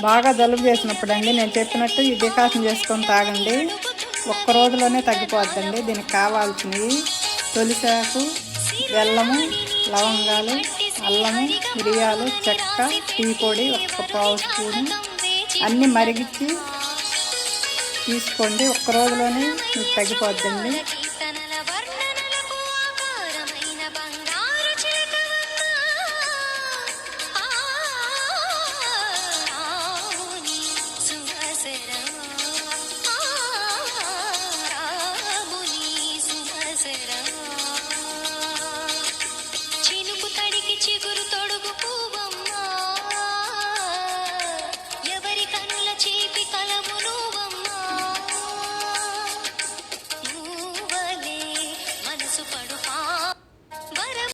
బాగా జలుబు చేసినప్పుడు అండి నేను చెప్పినట్టు ఈ డికాషన్ చేసుకొని తాగండి. ఒక్క రోజులోనే తగ్గిపోద్దండి. దీనికి కావాల్సినవి తులసాకు, బెల్లము, లవంగాలు, అల్లము, మిరియాలు, చెక్క, టీ పొడి ఒక్క పావు స్పూను అన్నీ మరిగించి తీసుకోండి. ఒక్క రోజులోనే మీకు తగ్గిపోద్దండి.